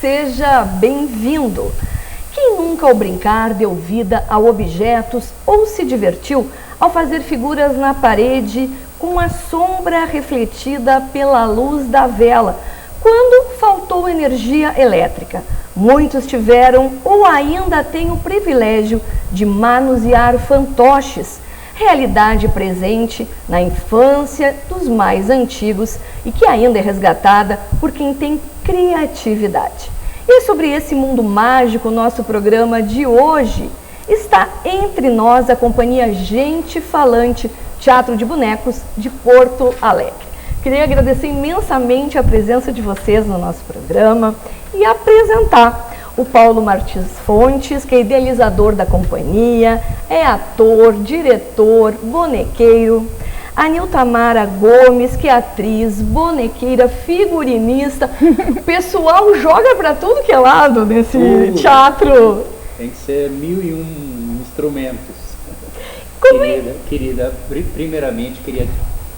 seja bem-vindo. Quem nunca ao brincar deu vida a objetos ou se divertiu ao fazer figuras na parede com a sombra refletida pela luz da vela, quando faltou energia elétrica? Muitos tiveram ou ainda têm o privilégio de manusear fantoches, realidade presente na infância dos mais antigos e que ainda é resgatada por quem tem criatividade. E sobre esse mundo mágico, nosso programa de hoje está entre nós a companhia Gente Falante, Teatro de Bonecos de Porto Alegre. Queria agradecer imensamente a presença de vocês no nosso programa e apresentar o Paulo Martins Fontes, que é idealizador da companhia, é ator, diretor, bonequeiro. A Niltamara Gomes, que é atriz, bonequeira, figurinista. O pessoal joga para tudo que é lado nesse teatro. Tem que ser 1001 instrumentos. Querida, primeiramente queria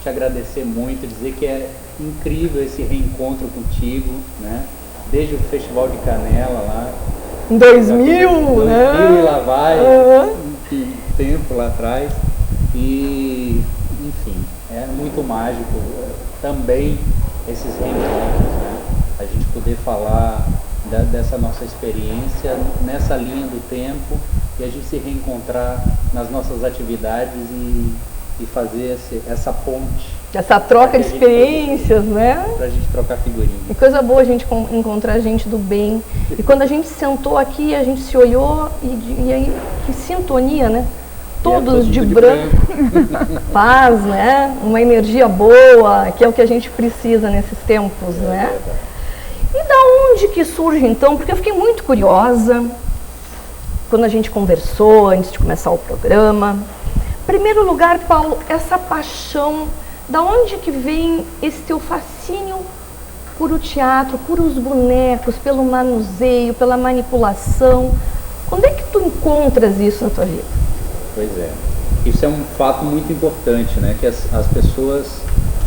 te agradecer muito, dizer que é incrível esse reencontro contigo, né? Desde o Festival de Canela lá. Em 2000, né? 2000 e lá vai, que tempo lá atrás. E, enfim, é muito mágico também esses reencontros, né? A gente poder falar dessa nossa experiência nessa linha do tempo e a gente se reencontrar nas nossas atividades e fazer essa ponte. Essa troca de experiências, né? Pra gente trocar figurinhas. E coisa boa a gente encontrar gente do bem. E quando a gente sentou aqui, a gente se olhou e aí, que sintonia, né? Todos de branco, paz, né? Uma energia boa, que é o que a gente precisa nesses tempos, né? E da onde que surge então? Porque eu fiquei muito curiosa quando a gente conversou antes de começar o programa. Em primeiro lugar, Paulo, essa paixão, da onde que vem esse teu fascínio por o teatro, por os bonecos, pelo manuseio, pela manipulação? Quando é que tu encontras isso na tua vida? Pois é, isso é um fato muito importante, né? Que as pessoas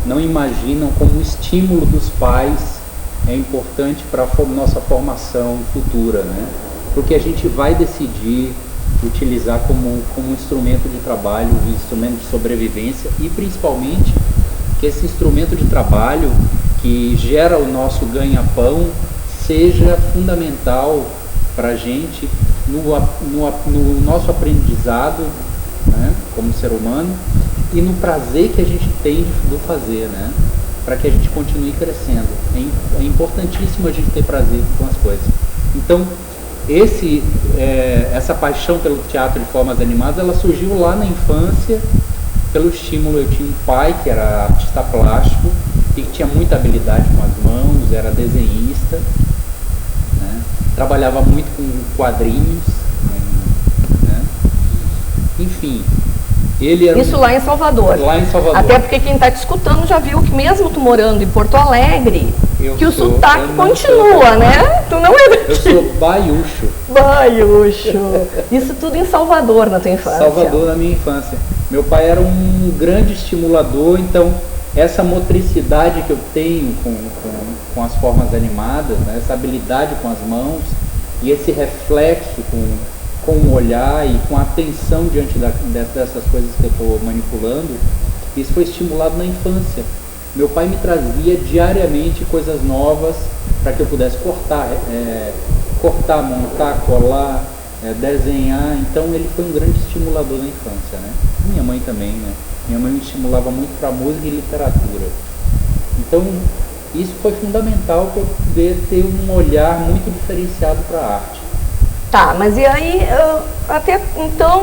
não imaginam como o estímulo dos pais é importante para a nossa formação futura, né? Porque a gente vai decidir utilizar como instrumento de trabalho, um instrumento de sobrevivência e principalmente que esse instrumento de trabalho que gera o nosso ganha-pão seja fundamental para a gente no nosso aprendizado, né, como ser humano e no prazer que a gente tem do fazer, né, para que a gente continue crescendo. É importantíssimo a gente ter prazer com as coisas. Então, essa paixão pelo teatro de formas animadas, ela surgiu lá na infância, pelo estímulo. Eu tinha um pai que era artista plástico e que tinha muita habilidade com as mãos, era desenhista, né? Trabalhava muito com quadrinhos, né? Enfim, ele era isso lá em Salvador. Lá em Salvador. Até porque quem está te escutando já viu que mesmo tu morando em Porto Alegre, o sotaque continua, né? Tu não é daqui. Eu sou baiúcho. Baiúcho. Isso tudo em Salvador na tua infância. Salvador na minha infância. Meu pai era um grande estimulador, então essa motricidade que eu tenho com as formas animadas, né? Essa habilidade com as mãos e esse reflexo com o olhar e com a atenção diante dessas coisas que eu estou manipulando, isso foi estimulado na infância. Meu pai me trazia diariamente coisas novas para que eu pudesse cortar, montar, colar, desenhar. Então ele foi um grande estimulador na infância, né? Minha mãe também, né? Minha mãe me estimulava muito para música e literatura. Então isso foi fundamental para eu poder ter um olhar muito diferenciado para a arte. Tá, mas e aí, até então,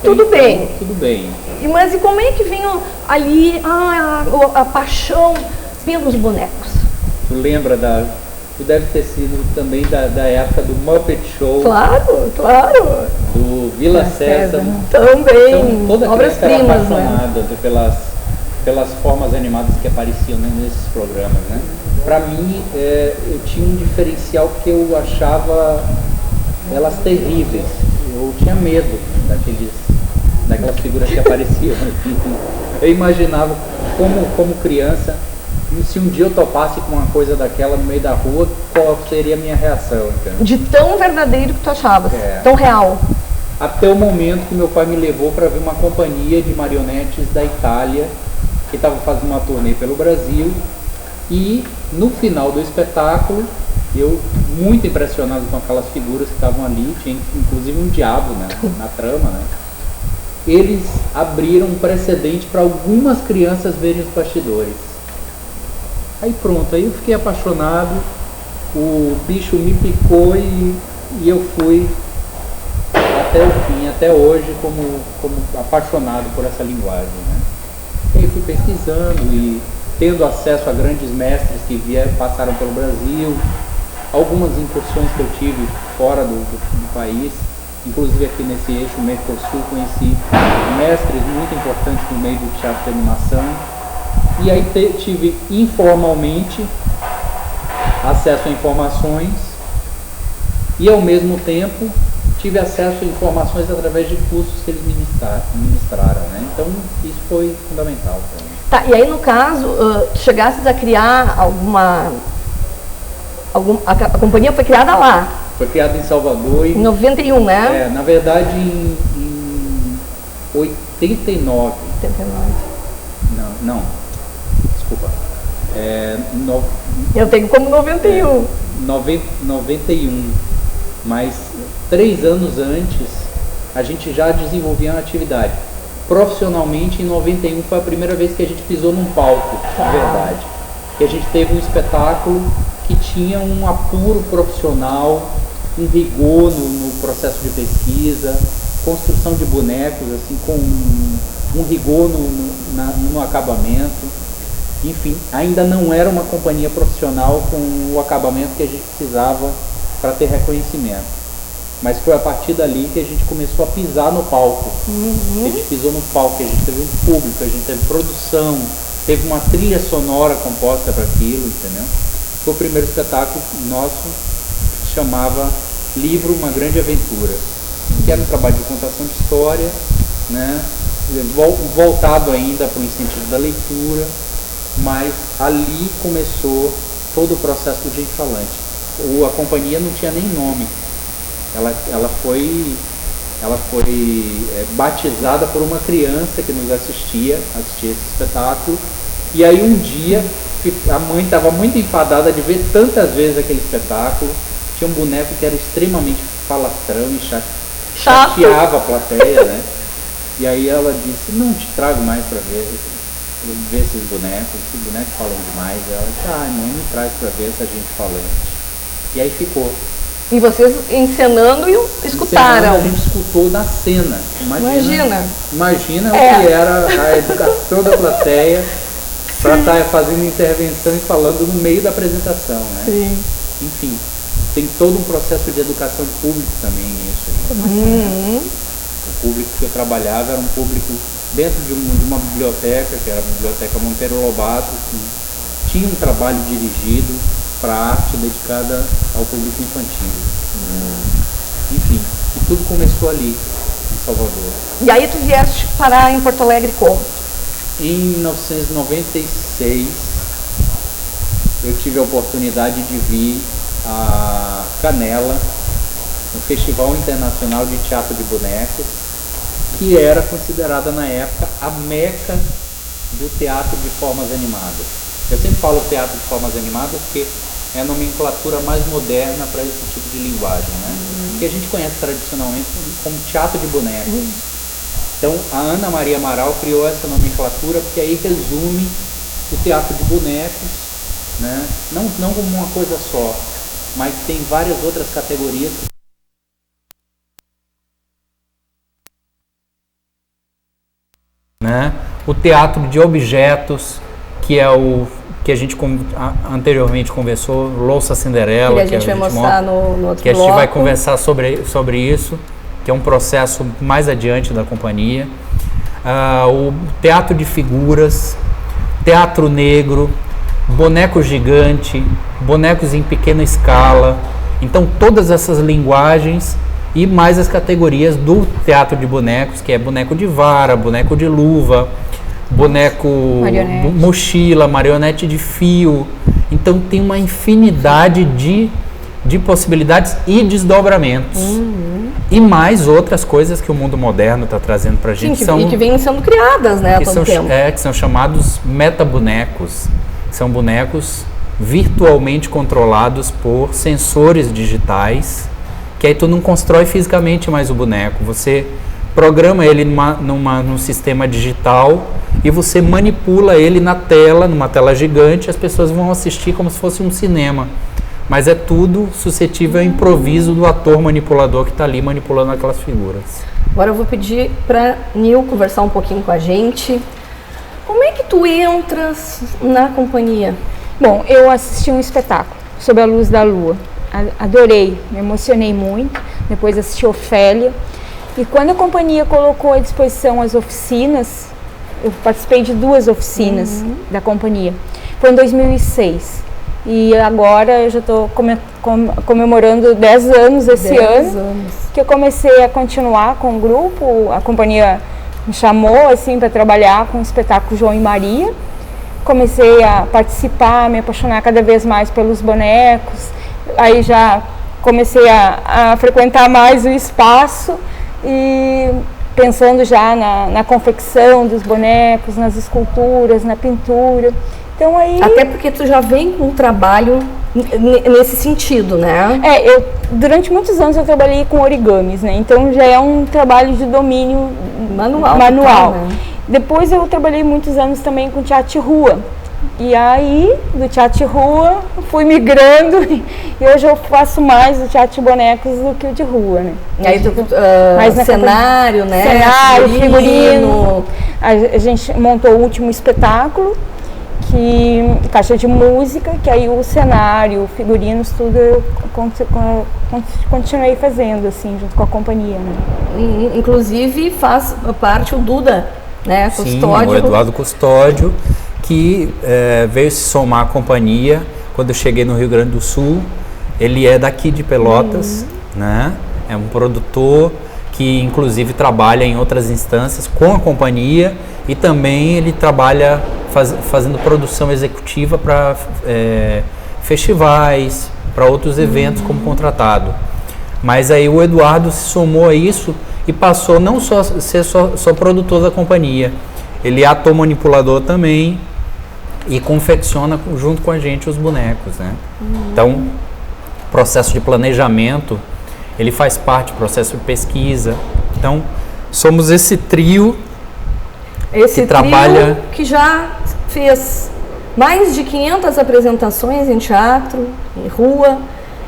tudo bem. Tudo bem. Mas e como é que vem ali a paixão pelos bonecos? Tu lembra tu deve ter sido também da época do Muppet Show. Claro, claro. Do Vila César. Também, então, toda obras-primas, né? Pelas formas animadas que apareciam, né, nesses programas, né? Para mim, eu tinha um diferencial que eu achava elas terríveis. Eu tinha medo daquelas figuras que apareciam. Eu imaginava como criança, se um dia eu topasse com uma coisa daquela no meio da rua, qual seria a minha reação, entendeu? De tão verdadeiro que tu achavas, É. tão real. Até o momento que meu pai me levou para ver uma companhia de marionetes da Itália, que estava fazendo uma turnê pelo Brasil, e no final do espetáculo, eu muito impressionado com aquelas figuras que estavam ali, tinha inclusive um diabo, né, na trama, né? Eles abriram um precedente para algumas crianças verem os bastidores. Aí pronto, aí eu fiquei apaixonado, o bicho me picou e eu fui até o fim, até hoje, como apaixonado por essa linguagem, né? E aí fui pesquisando e tendo acesso a grandes mestres que passaram pelo Brasil, algumas incursões que eu tive fora do país, inclusive aqui nesse eixo Mercosul, conheci mestres muito importantes no meio do teatro de animação, e aí tive informalmente acesso a informações e ao mesmo tempo tive acesso a informações através de cursos que eles ministraram, né? Então isso foi fundamental para mim. Tá, e aí no caso, chegasses a criar a companhia foi criada lá? Foi criada em Salvador Em 91, né? na verdade em 89. 89. Não, desculpa. Eu tenho como 91. 91, mas 3 anos antes a gente já desenvolvia uma atividade. Profissionalmente, em 91 foi a primeira vez que a gente pisou num palco, na verdade. Que a gente teve um espetáculo que tinha um apuro profissional, um rigor no processo de pesquisa, construção de bonecos, assim, com um rigor no acabamento. Enfim, ainda não era uma companhia profissional com o acabamento que a gente precisava para ter reconhecimento. Mas foi a partir dali que a gente começou a pisar no palco. Uhum. A gente pisou no palco, a gente teve um público, a gente teve produção, teve uma trilha sonora composta para aquilo, entendeu? Foi o primeiro espetáculo nosso, que chamava Livro Uma Grande Aventura, que era um trabalho de contação de história, né? Voltado ainda para o incentivo da leitura, mas ali começou todo o processo do Gente Falante. A companhia não tinha nem nome. Ela foi batizada por uma criança que nos assistia esse espetáculo, e aí um dia a mãe estava muito enfadada de ver tantas vezes aquele espetáculo. Tinha um boneco que era extremamente falastrão e chateava a plateia, né? E aí ela disse: não te trago mais para ver esses bonecos falam demais. E ela disse: mãe, me traz para ver essa gente falante. E aí ficou. E vocês encenando e escutaram. A gente escutou da cena. Imagina o que era a educação da plateia para estar fazendo intervenção e falando no meio da apresentação, né? Sim. Enfim, tem todo um processo de educação de público também nisso. Uhum. O público que eu trabalhava era um público dentro de uma biblioteca, que era a Biblioteca Monteiro Lobato, que tinha um trabalho dirigido para a arte dedicada ao público infantil. Enfim, e tudo começou ali, em Salvador. E aí tu vieste parar em Porto Alegre como? Em 1996, eu tive a oportunidade de vir a Canela, no Festival Internacional de Teatro de Bonecos, que era considerada na época a meca do teatro de formas animadas. Eu sempre falo teatro de formas animadas porque é a nomenclatura mais moderna para esse tipo de linguagem, né? Que a gente conhece tradicionalmente como teatro de bonecos. Então a Ana Maria Amaral criou essa nomenclatura porque aí resume o teatro de bonecos, né? Não como uma coisa só, mas tem várias outras categorias. Né? O teatro de objetos, que é o que a gente anteriormente conversou, Louça Cinderela, que a gente vai mostrar no outro que a gente vai conversar sobre isso, que é um processo mais adiante da companhia. O teatro de figuras, teatro negro, boneco gigante, bonecos em pequena escala. Então todas essas linguagens e mais as categorias do teatro de bonecos, que é boneco de vara, boneco de luva, boneco mochila, marionete de fio. Então tem uma infinidade de possibilidades e desdobramentos. E mais outras coisas que o mundo moderno está trazendo para a gente. Sim, e que vêm sendo criadas, né, há todo tempo. Que são chamados metabonecos. São bonecos virtualmente controlados por sensores digitais, que aí tu não constrói fisicamente mais o boneco, você programa ele num sistema digital e você manipula ele na tela, numa tela gigante, as pessoas vão assistir como se fosse um cinema. Mas é tudo suscetível ao improviso do ator manipulador que está ali manipulando aquelas figuras. Agora eu vou pedir para Nil conversar um pouquinho com a gente. Como é que tu entras na companhia? Bom, eu assisti um espetáculo, Sob a Luz da Lua. Adorei, me emocionei muito. Depois assisti Ofélia. E quando a companhia colocou à disposição as oficinas, eu participei de 2 oficinas da companhia. Foi em 2006. E agora eu já estou comemorando 10 anos esse ano, que eu comecei a continuar com o grupo. A companhia me chamou assim para trabalhar com o espetáculo João e Maria. Comecei a participar, me apaixonar cada vez mais pelos bonecos. Aí já comecei a frequentar mais o espaço e pensando já na confecção dos bonecos, nas esculturas, na pintura. Então aí... Até porque tu já vem com um trabalho nesse sentido, né? Durante muitos anos eu trabalhei com origamis, né? Então já é um trabalho de domínio manual. Total, né? Depois eu trabalhei muitos anos também com teatro de rua. E aí, do teatro de rua, fui migrando e hoje eu faço mais o teatro de bonecos do que o de rua, né? E aí, cenário, né? Cenário, figurino. A gente montou o último espetáculo, caixa de música, que aí o cenário, figurinos, tudo eu continuei fazendo, assim, junto com a companhia, né? Inclusive faz parte o Duda, né? Custódio. Sim, o Eduardo Custódio, que veio se somar à companhia quando eu cheguei no Rio Grande do Sul. Ele é daqui de Pelotas, né? É um produtor que inclusive trabalha em outras instâncias com a companhia e também ele trabalha fazendo produção executiva para festivais, para outros eventos como contratado. Mas aí o Eduardo se somou a isso e passou não só a ser só produtor da companhia, ele é ator manipulador também e confecciona junto com a gente os bonecos, né? Então, processo de planejamento, ele faz parte do processo de pesquisa. Então, somos esse trio trabalha... que já fez mais de 500 apresentações em teatro, em rua,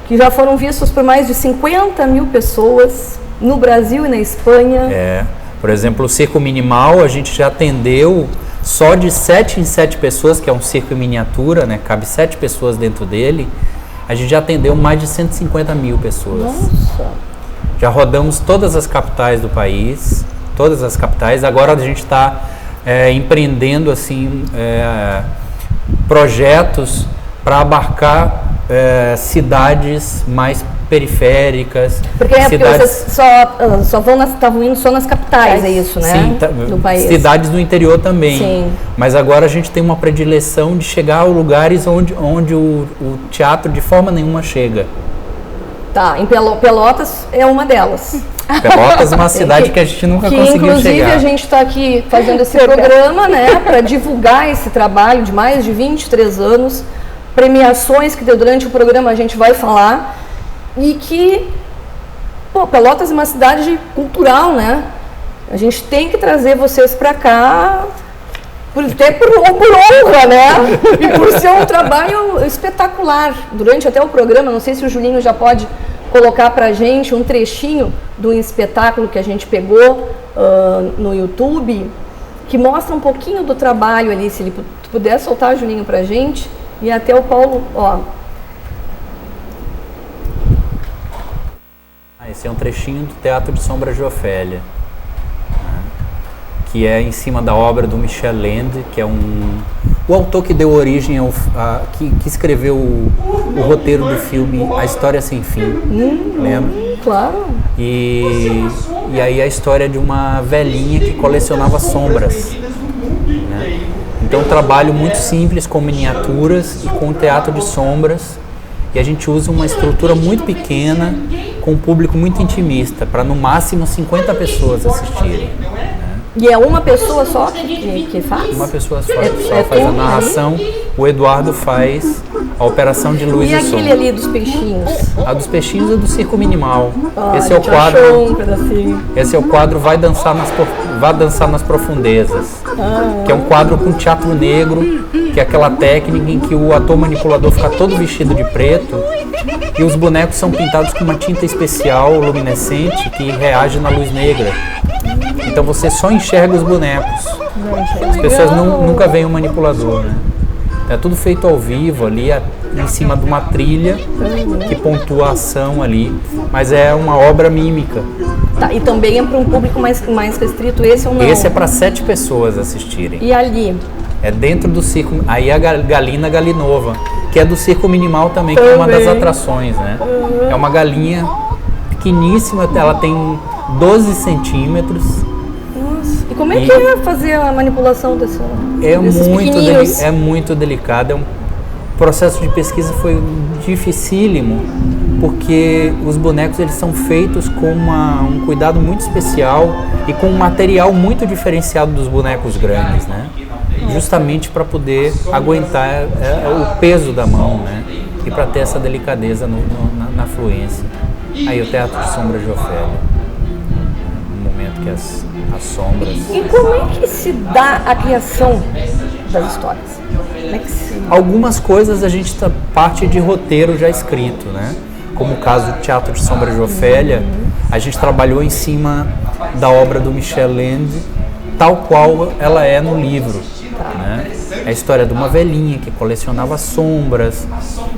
que já foram vistos por mais de 50 mil pessoas no Brasil e na Espanha. Por exemplo, o Circo Minimal, a gente já atendeu só de 7 em 7 pessoas, que é um circo em miniatura, né? Cabe 7 pessoas dentro dele. A gente já atendeu mais de 150 mil pessoas. Nossa! Já rodamos todas as capitais do país, todas as capitais. Agora a gente está empreendendo assim, projetos para abarcar cidades mais periféricas. Porque vocês estavam indo só nas capitais, é isso, né? Sim, do país. Cidades do interior também. Sim. Mas agora a gente tem uma predileção de chegar a lugares onde o teatro de forma nenhuma chega. Tá, em Pelotas é uma delas. Pelotas é uma cidade que a gente nunca conseguiu inclusive, chegar. A gente está aqui fazendo esse programa, né, para divulgar esse trabalho de mais de 23 anos, premiações que durante o programa a gente vai falar, e que, Pelotas é uma cidade cultural, né? A gente tem que trazer vocês para cá, por honra, né? E por ser um trabalho espetacular. Durante até o programa, não sei se o Julinho já pode colocar pra gente um trechinho do espetáculo que a gente pegou no YouTube, que mostra um pouquinho do trabalho ali, se ele puder soltar, Julinho, pra gente, e até o Paulo, Esse é um trechinho do Teatro de Sombras de Ofélia, né? Que é em cima da obra do Michel Lende, que é o autor que deu origem que escreveu o roteiro do filme A História Sem Fim, lembra? Claro. E aí a história de uma velhinha que colecionava sombras. né? Então, um trabalho muito simples com miniaturas e com teatro de sombras. E a gente usa uma estrutura muito pequena, com um público muito intimista, para no máximo 50 pessoas assistirem. E é uma pessoa só que faz? Uma pessoa só faz a narração, o Eduardo faz a operação de luz e e som. aquele ali dos peixinhos? A dos peixinhos é do Circo Minimal. Esse é o quadro. Esse é o quadro Vai Dançar nas Profundezas, que é um quadro com teatro negro, que é aquela técnica em que o ator manipulador fica todo vestido de preto e os bonecos são pintados com uma tinta especial luminescente que reage na luz negra. Então você só enxerga os bonecos. As pessoas nunca veem o manipulador, né? É tudo feito ao vivo ali, em cima de uma trilha que pontua a ação ali. Mas é uma obra mímica. Tá, e também é para um público mais restrito, esse ou não? Esse é para 7 pessoas assistirem. E ali? É dentro do circo. Aí a Galina Galinova, que é do Circo Minimal também, que é uma das atrações, né? É uma galinha pequeníssima, ela tem 12 centímetros. Nossa, e como é que é fazer a manipulação desses pequenininhos? É muito delicado, um processo de pesquisa foi dificílimo, porque os bonecos eles são feitos com um cuidado muito especial e com um material muito diferenciado dos bonecos grandes, né? Justamente para poder aguentar o peso da mão, né? E para ter essa delicadeza na fluência. Aí o Teatro de Sombras de Ofélia, no momento que as sombras... E como é que se dá a criação das histórias? Como é que Algumas coisas a gente parte de roteiro já escrito, né? Como o caso do Teatro de Sombras de Ofélia, a gente trabalhou em cima da obra do Michel Land, tal qual ela é no livro. Né? É a história de uma velhinha que colecionava sombras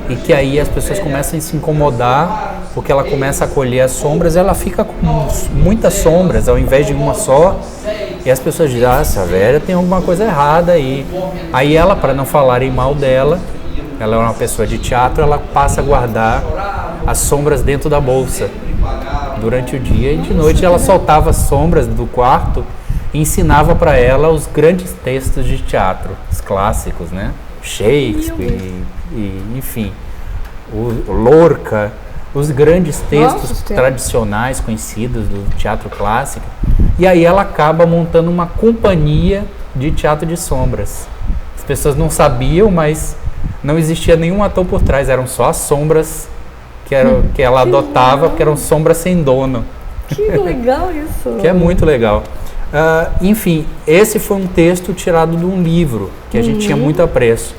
e que aí as pessoas começam a se incomodar porque ela começa a colher as sombras e ela fica com muitas sombras ao invés de uma só e as pessoas dizem, essa velha tem alguma coisa errada aí. Aí ela, para não falarem mal dela, ela é uma pessoa de teatro, ela passa a guardar as sombras dentro da bolsa durante o dia e de noite ela soltava as sombras do quarto e ensinava para ela os grandes textos de teatro, os clássicos, né? Shakespeare, enfim, o Lorca, os grandes textos tradicionais conhecidos do teatro clássico. E aí ela acaba montando uma companhia de teatro de sombras. As pessoas não sabiam, mas não existia nenhum ator por trás, eram só as sombras que ela adotava, porque eram sombras sem dono. Que legal isso! Que é muito legal. Enfim, esse foi um texto tirado de um livro que a gente tinha muito apreço.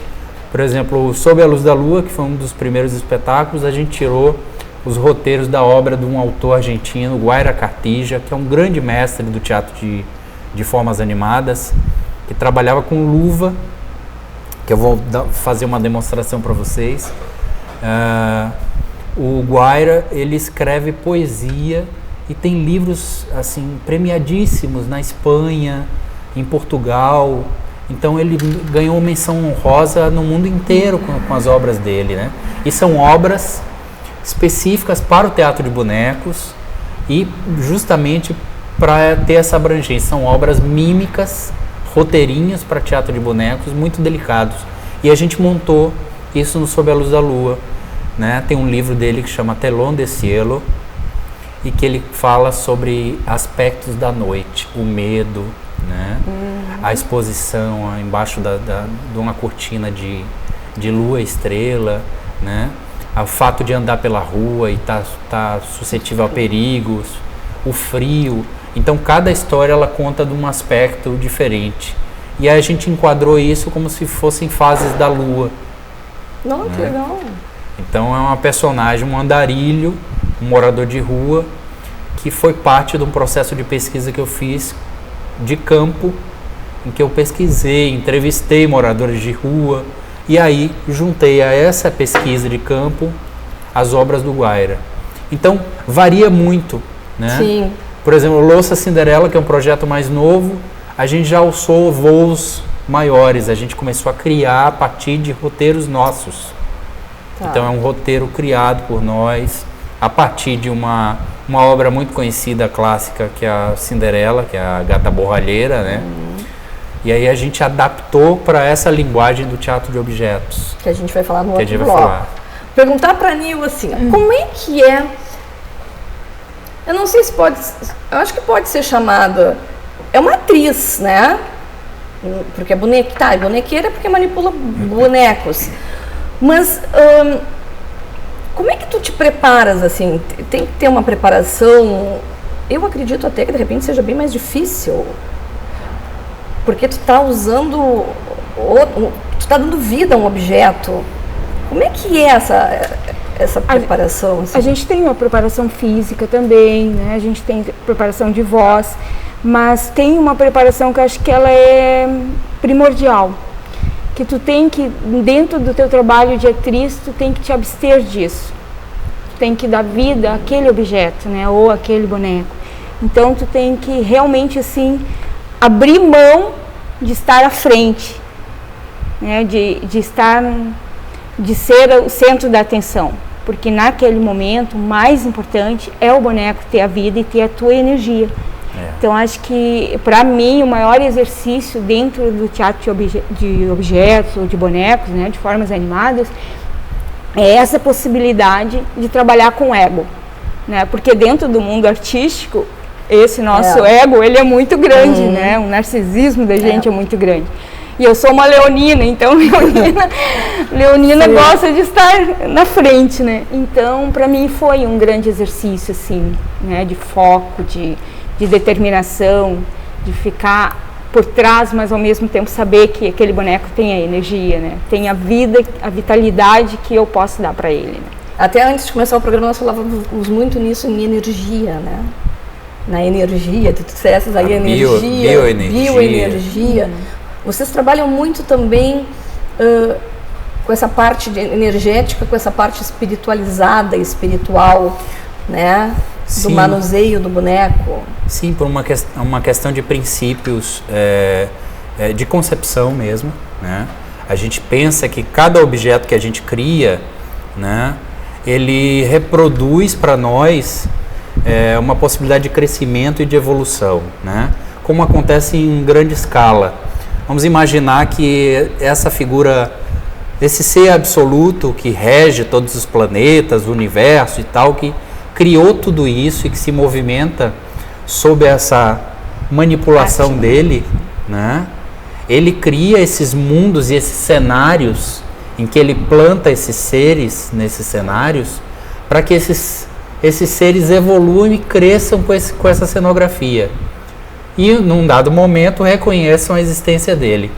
Por exemplo, Sob a Luz da Lua, que foi um dos primeiros espetáculos, a gente tirou os roteiros da obra de um autor argentino, Guaira Cartija, que é um grande mestre do teatro de formas animadas, que trabalhava com luva, que eu vou fazer uma demonstração para vocês. O Guaira, ele escreve poesia e tem livros assim premiadíssimos na Espanha, em Portugal. Então ele ganhou menção honrosa no mundo inteiro com as obras dele, né? E são obras específicas para o teatro de bonecos e justamente para ter essa abrangência. São obras mímicas, roteirinhos para teatro de bonecos muito delicados. E a gente montou isso no Sob a Luz da Lua, né? Tem um livro dele que chama Telón de Cielo, e que ele fala sobre aspectos da noite, o medo, né? A exposição embaixo de uma cortina de lua e estrela, né? O fato de andar pela rua e tá suscetível a perigos, o frio. Então cada história ela conta de um aspecto diferente. E aí a gente enquadrou isso como se fossem fases da lua. Não, que legal. Então é uma personagem, um andarilho, um morador de rua, que foi parte de um processo de pesquisa que eu fiz de campo, em que eu pesquisei, entrevistei moradores de rua, e aí juntei a essa pesquisa de campo as obras do Guaira. Então varia muito, né? Sim. Por exemplo, Louça Cinderela, que é um projeto mais novo, a gente já alçou voos maiores, a gente começou a criar a partir de roteiros nossos. Tá. Então é um roteiro criado por nós, a partir de uma obra muito conhecida, clássica, que é a Cinderela, que é a Gata Borralheira, né? E aí a gente adaptou para essa linguagem do teatro de objetos. Que a gente vai falar no Que a outro gente vai bloco. falar. Perguntar para a Nil assim, como é que é... Eu não sei se pode... Eu acho que pode ser chamada... É uma atriz, né? Porque é bonequeira porque manipula bonecos. Mas como é que tu te preparas, assim? Tem que ter uma preparação... Eu acredito até que de repente seja bem mais difícil. Porque tu tá usando... Tu tá dando vida a um objeto. Como é que é essa preparação? Assim? A gente tem uma preparação física também, né? A gente tem preparação de voz, mas tem uma preparação que eu acho que ela é primordial, que tu tem que, dentro do teu trabalho de atriz, tu tem que te abster disso. Tu tem que dar vida àquele objeto, né? Ou àquele boneco. Então tu tem que realmente, assim, abrir mão de estar à frente, né? De ser o centro da atenção, porque naquele momento o mais importante é o boneco ter a vida e ter a tua energia. Então acho que para mim o maior exercício dentro do teatro de objetos ou de bonecos, né, de formas animadas, é essa possibilidade de trabalhar com o ego, né? Porque dentro do mundo artístico esse nosso ego ele é muito grande, né? O narcisismo da gente é muito grande. E eu sou uma leonina, então leonina gosta de estar na frente, né? Então, para mim foi um grande exercício, assim, né? De foco, de determinação, de ficar por trás, mas ao mesmo tempo saber que aquele boneco tem a energia, né? Tem a vida, a vitalidade que eu posso dar para ele, né? Até antes de começar o programa nós falávamos muito nisso, em energia, né? Na energia, tu disseste aí bioenergia. Vocês trabalham muito também com essa parte energética, com essa parte espiritualizada, espiritual, né? Do manuseio do boneco. Sim, por uma questão de princípios, de concepção mesmo, né? A gente pensa que cada objeto que a gente cria, né, ele reproduz para nós uma possibilidade de crescimento e de evolução, né? Como acontece em grande escala. Vamos imaginar que essa figura, esse ser absoluto que rege todos os planetas, o universo e tal, que criou tudo isso e que se movimenta sob essa manipulação dele, né? Ele cria esses mundos e esses cenários em que ele planta esses seres nesses cenários para que esses seres evoluam e cresçam com essa cenografia. E, num dado momento, reconheçam a existência dele.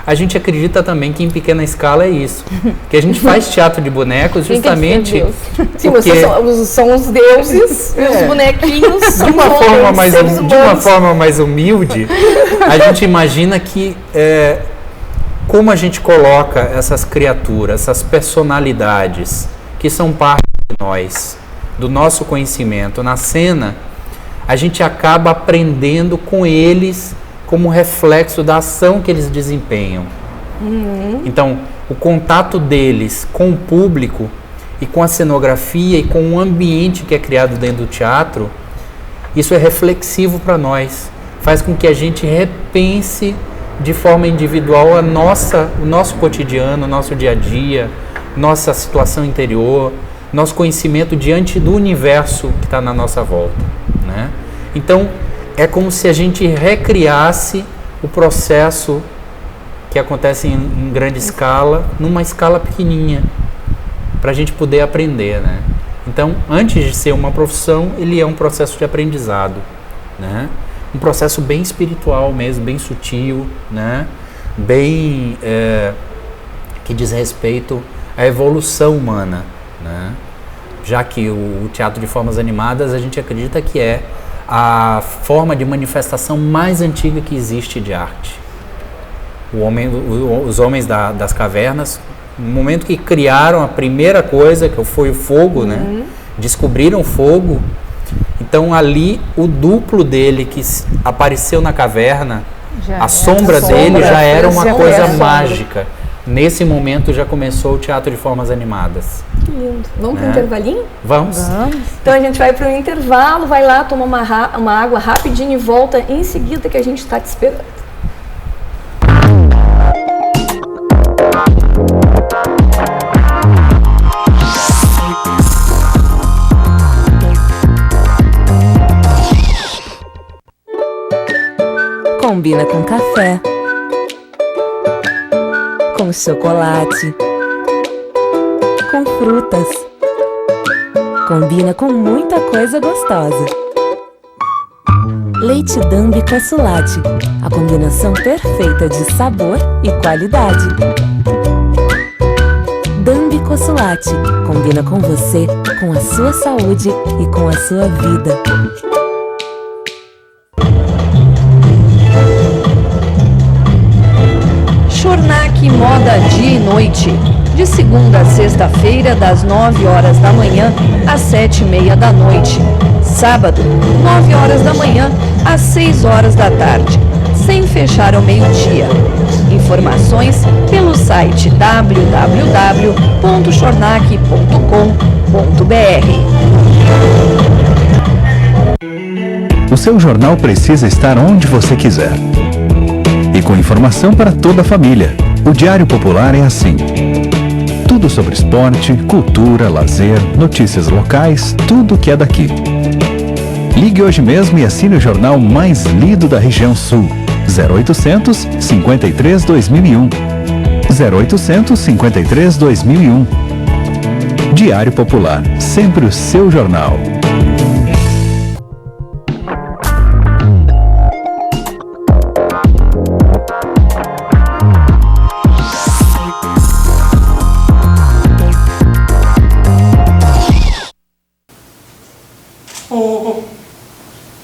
A gente acredita também que em pequena escala é isso. Que a gente faz teatro de bonecos justamente Sim, vocês são os deuses e os bonequinhos de uma forma mais humilde, a gente imagina que como a gente coloca essas criaturas, essas personalidades que são parte de nós, do nosso conhecimento na cena, a gente acaba aprendendo com eles como reflexo da ação que eles desempenham. Então, o contato deles com o público e com a cenografia e com o ambiente que é criado dentro do teatro, isso é reflexivo para nós. Faz com que a gente repense de forma individual o nosso cotidiano, o nosso dia a dia, nossa situação interior, nosso conhecimento diante do universo que está na nossa volta, né? Então, é como se a gente recriasse o processo que acontece em grande escala, numa escala pequenininha, para a gente poder aprender, né? Então, antes de ser uma profissão, ele é um processo de aprendizado, né? Um processo bem espiritual mesmo, bem sutil, né? Bem que diz respeito à evolução humana, né? Já que o teatro de formas animadas, a gente acredita que é a forma de manifestação mais antiga que existe de arte. Os homens das cavernas, no momento que criaram a primeira coisa, que foi o fogo, né? Descobriram o fogo. Então ali o duplo dele que apareceu na caverna, a sombra dele já era uma coisa mágica. Nesse momento já começou o teatro de formas animadas. Que lindo. Vamos para o intervalinho? Vamos. Então a gente vai para o intervalo, vai lá, toma uma água rapidinho e volta em seguida que a gente está te esperando. Combina com café, com chocolate, com frutas. Combina com muita coisa gostosa. Leite Dambi Consulate, a combinação perfeita de sabor e qualidade. Dambi Consulate, combina com você, com a sua saúde e com a sua vida. Chornac Moda Dia e Noite, de segunda a sexta-feira, das 9 horas da manhã às 7h30 da noite. Sábado, 9 horas da manhã às 6 horas da tarde, sem fechar ao meio-dia. Informações pelo site www.chornac.com.br. O seu jornal precisa estar onde você quiser. E com informação para toda a família. O Diário Popular é assim. Tudo sobre esporte, cultura, lazer, notícias locais, tudo que é daqui. Ligue hoje mesmo e assine o jornal mais lido da região sul. 0800 53 2001. 0800 53 2001. Diário Popular, sempre o seu jornal.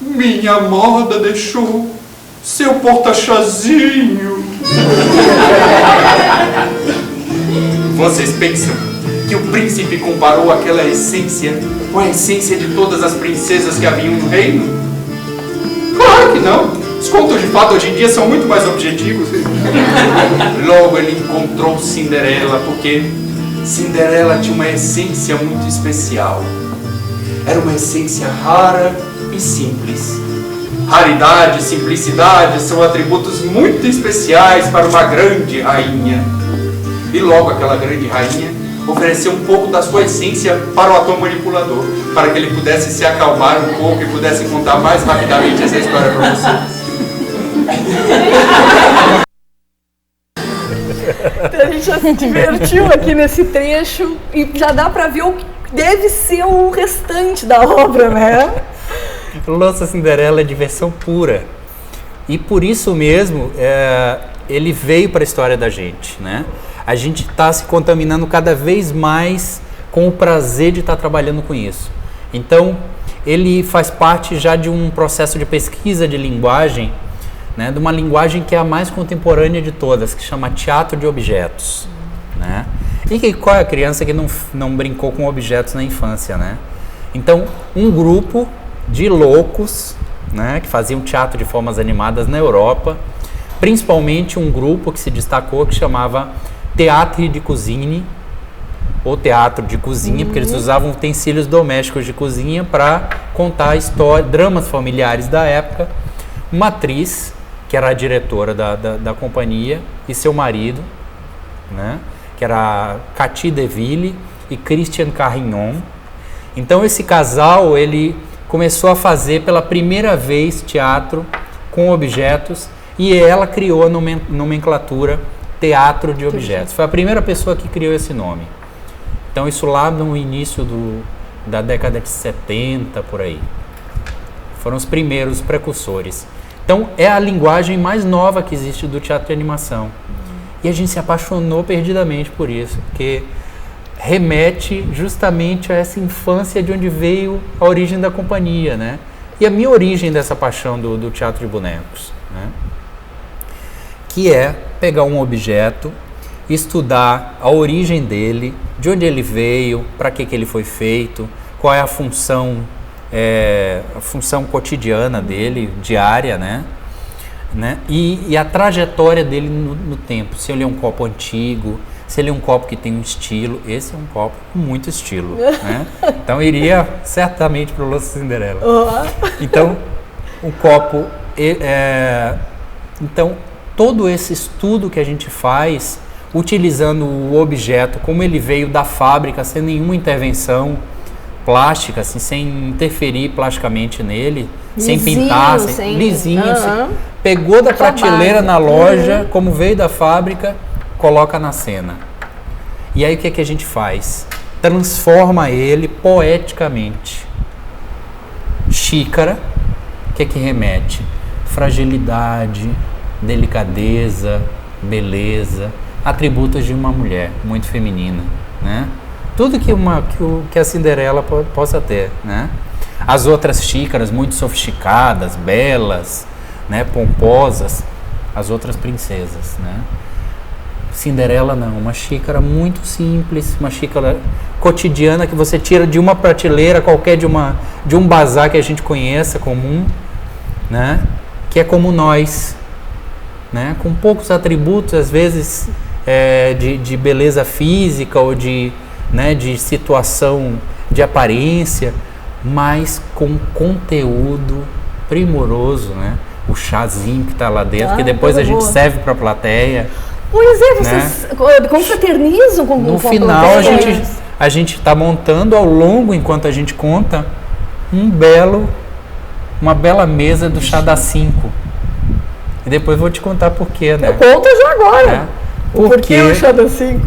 Minha amada deixou seu porta-chazinho. Vocês pensam que o príncipe comparou aquela essência com a essência de todas as princesas que haviam no reino? Claro que não. Os contos de fada hoje em dia são muito mais objetivos. Logo ele encontrou Cinderela, porque Cinderela tinha uma essência muito especial. Era uma essência rara e simples. Raridade e simplicidade são atributos muito especiais para uma grande rainha. E logo aquela grande rainha ofereceu um pouco da sua essência para o ator manipulador, para que ele pudesse se acalmar um pouco e pudesse contar mais rapidamente essa história para vocês. A gente já se divertiu aqui nesse trecho e já dá para ver o que deve ser o restante da obra, né? Nossa Cinderela é diversão pura. E por isso mesmo, ele veio para a história da gente, né? A gente está se contaminando cada vez mais com o prazer de estar trabalhando com isso. Então, ele faz parte já de um processo de pesquisa de linguagem, né? De uma linguagem que é a mais contemporânea de todas, que chama teatro de objetos, né? E qual é a criança que não brincou com objetos na infância, né? Então, um grupo de loucos, né, que faziam teatro de formas animadas na Europa, principalmente um grupo que se destacou que chamava Teatro de Cuisine, ou Teatro de Cozinha, porque eles usavam utensílios domésticos de cozinha para contar dramas familiares da época. Uma atriz, que era a diretora da companhia, e seu marido, né, que era Cathy Deville e Christian Carignon. Então esse casal, ele começou a fazer pela primeira vez teatro com objetos e ela criou a nomenclatura Teatro de Objetos. Foi a primeira pessoa que criou esse nome. Então isso lá no início da década de 70, por aí. Foram os primeiros precursores. Então é a linguagem mais nova que existe do teatro de animação. E a gente se apaixonou perdidamente por isso, porque remete justamente a essa infância de onde veio a origem da companhia, né? E a minha origem dessa paixão do teatro de bonecos, né? Que é pegar um objeto, estudar a origem dele, de onde ele veio, para que ele foi feito, qual é a função cotidiana dele, diária, né? E a trajetória dele no tempo. Se ele é um copo antigo, se ele é um copo que tem um estilo, esse é um copo com muito estilo, né? Então iria certamente para o Lossa Cinderela. Então, o copo... Então, todo esse estudo que a gente faz, utilizando o objeto como ele veio da fábrica, sem nenhuma intervenção plástica, assim, sem interferir plasticamente nele, sem pintar, lisinho, assim, pegou da prateleira na loja, como veio da fábrica, coloca na cena. E aí o que é que a gente faz? Transforma ele poeticamente. Xícara, o que é que remete? Fragilidade, delicadeza, beleza, atributos de uma mulher muito feminina, né? Tudo que a Cinderela possa ter, né? As outras xícaras muito sofisticadas, belas, né, pomposas, as outras princesas, né? Cinderela não, uma xícara muito simples, uma xícara cotidiana que você tira de uma prateleira qualquer, de um bazar que a gente conheça, comum, né? Que é como nós, né? Com poucos atributos, às vezes de beleza física ou de situação de aparência, mas com conteúdo primoroso, né? O chazinho que está lá dentro, que depois a gente serve para a plateia. Pois é, vocês confraternizam com no com final a gente está montando ao longo, enquanto a gente conta, uma bela mesa do chá das 5. E depois vou te contar por quê, né? Conta já agora. Por que o chá das 5?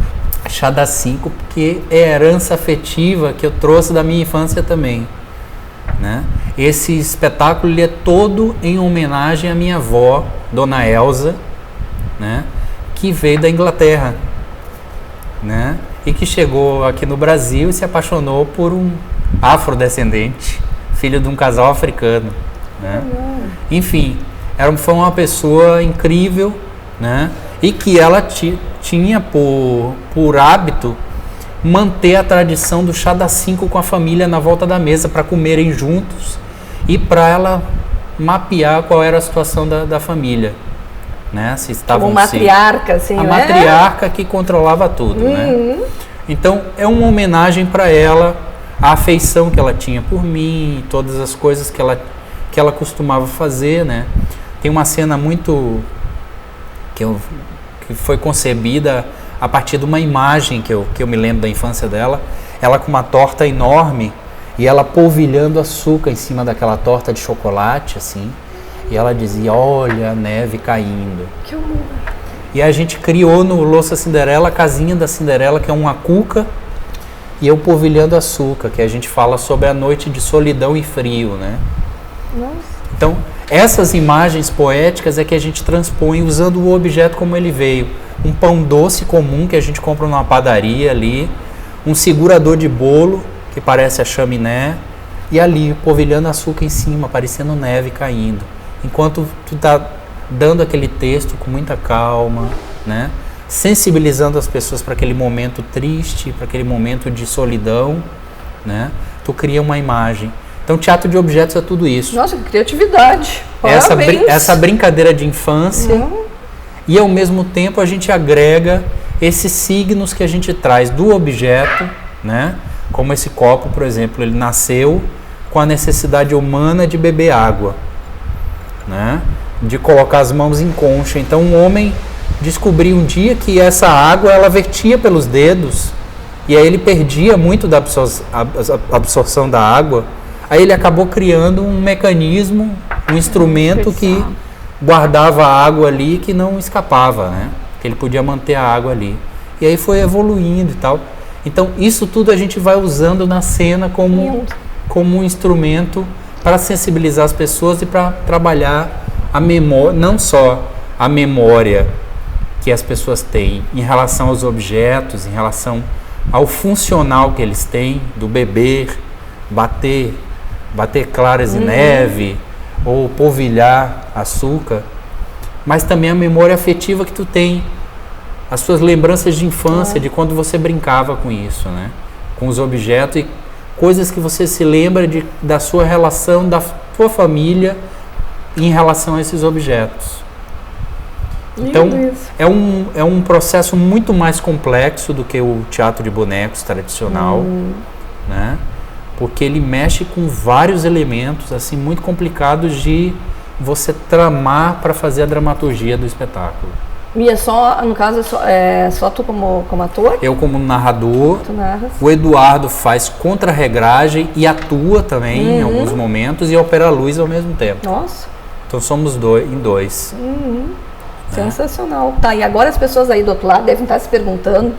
Chá das 5 porque é herança afetiva que eu trouxe da minha infância também, né? Esse espetáculo ele é todo em homenagem à minha avó, Dona Elza, né? Que veio da Inglaterra, né? E que chegou aqui no Brasil e se apaixonou por um afrodescendente, filho de um casal africano, né? Enfim, foi uma pessoa incrível, né? E que ela tinha por hábito manter a tradição do chá das 5 com a família na volta da mesa para comerem juntos e para ela mapear qual era a situação da família, né? Se estavam como matriarca, assim, a matriarca que controlava tudo, né? Então é uma homenagem para ela, a afeição que ela tinha por mim, todas as coisas que ela costumava fazer, né? Tem uma cena muito que foi concebida a partir de uma imagem que eu me lembro da infância dela, ela com uma torta enorme e ela polvilhando açúcar em cima daquela torta de chocolate, assim, e ela dizia, olha a neve caindo. Que amor. E a gente criou no Louça Cinderela a casinha da Cinderela, que é uma cuca, e eu polvilhando açúcar, que a gente fala sobre a noite de solidão e frio, né? Nossa. Então, essas imagens poéticas é que a gente transpõe usando o objeto como ele veio. Um pão doce comum que a gente compra numa padaria ali, um segurador de bolo que parece a chaminé, e ali polvilhando açúcar em cima, parecendo neve caindo. Enquanto tu tá dando aquele texto com muita calma, né? Sensibilizando as pessoas para aquele momento triste, para aquele momento de solidão, né? Tu cria uma imagem. Então, teatro de objetos é tudo isso. Nossa, que criatividade. Essa brincadeira de infância. E, ao mesmo tempo, a gente agrega esses signos que a gente traz do objeto, né? Como esse copo, por exemplo, ele nasceu com a necessidade humana de beber água, né? De colocar as mãos em concha. Então, um homem descobriu um dia que essa água, ela vertia pelos dedos, e aí ele perdia muito da absorção da água. Aí ele acabou criando um mecanismo, um instrumento que guardava a água ali, que não escapava, né? Que ele podia manter a água ali. E aí foi evoluindo e tal. Então, isso tudo a gente vai usando na cena como um instrumento para sensibilizar as pessoas e para trabalhar a memória, não só a memória que as pessoas têm em relação aos objetos, em relação ao funcional que eles têm, do beber, bater claras de neve ou polvilhar açúcar, mas também a memória afetiva que tu tem, as suas lembranças de infância, de quando você brincava com isso, né? Com os objetos e coisas que você se lembra da sua relação, da sua família em relação a esses objetos. Então, é um processo muito mais complexo do que o teatro de bonecos tradicional, né? Porque ele mexe com vários elementos assim muito complicados de você tramar para fazer a dramaturgia do espetáculo. E é só, no caso, é só tu como ator? Eu como narrador, Tu narras? o Eduardo faz contra-regragem e atua também em alguns momentos e opera a luz ao mesmo tempo. Nossa, Então somos em dois. sensacional. Tá, e agora as pessoas aí do outro lado devem estar se perguntando,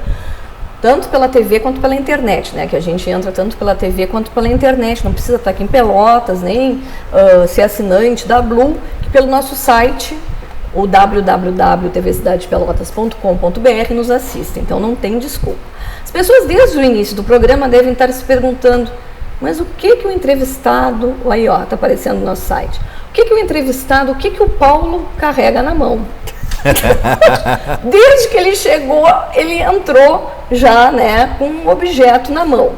tanto pela TV quanto pela internet, né? Que a gente entra tanto pela TV quanto pela internet. Não precisa estar aqui em Pelotas, nem ser assinante da Blue, que pelo nosso site, o www.tvcidadepelotas.com.br, nos assistem. Então não tem desculpa. As pessoas desde o início do programa devem estar se perguntando, mas o que o entrevistado... Aí, ó, tá aparecendo no nosso site. O que o entrevistado, o que o Paulo carrega na mão? Desde que ele chegou, ele entrou já, né, com um objeto na mão.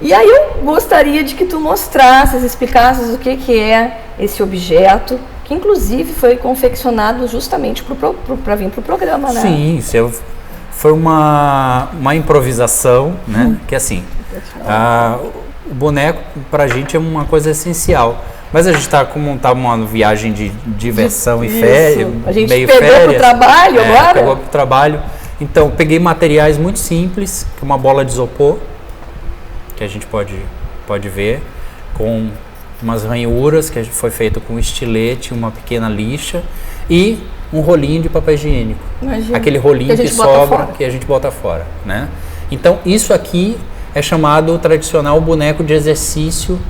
E aí eu gostaria de que tu mostrasses, explicasses o que é esse objeto, que inclusive foi confeccionado justamente para vir para o programa, né? Sim, foi uma improvisação, né? Que assim, o boneco pra gente é uma coisa essencial. Mas a gente está uma viagem de diversão e férias. A gente pegou para o trabalho agora? Pegou para o trabalho. Então, peguei materiais muito simples, que uma bola de isopor, que a gente pode ver, com umas ranhuras, que foi feito com estilete, uma pequena lixa, e um rolinho de papel higiênico. Imagina. Aquele rolinho que sobra, que a gente bota fora, né? Então, isso aqui é chamado o tradicional boneco de exercício,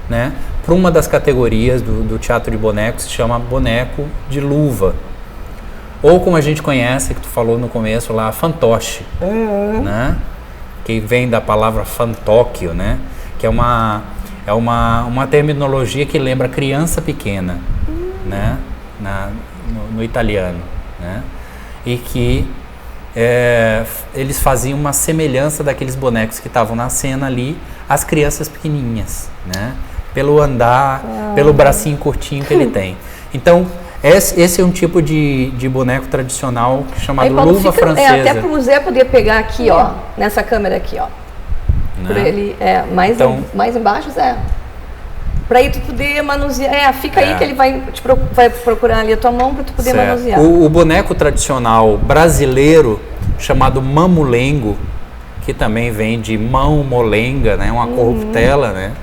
né? Para uma das categorias do teatro de bonecos, se chama boneco de luva. Ou como a gente conhece, que tu falou no começo lá, fantoche, né? Que vem da palavra fantocchio, né? Que é uma terminologia que lembra criança pequena, né? No italiano, né? E que eles faziam uma semelhança daqueles bonecos que estavam na cena ali, as crianças pequenininhas, né? Pelo andar, pelo bracinho curtinho que ele tem. Então, esse é um tipo de boneco tradicional chamado luva francesa. Até para o Zé poder pegar aqui, ó, nessa câmera aqui, ó. Para ele, mais embaixo, Zé. Para aí tu poder manusear. Fica aí que ele vai procurar ali a tua mão para tu poder manusear. O boneco tradicional brasileiro, chamado mamulengo, que também vem de mão molenga, né? Uma corruptela, né?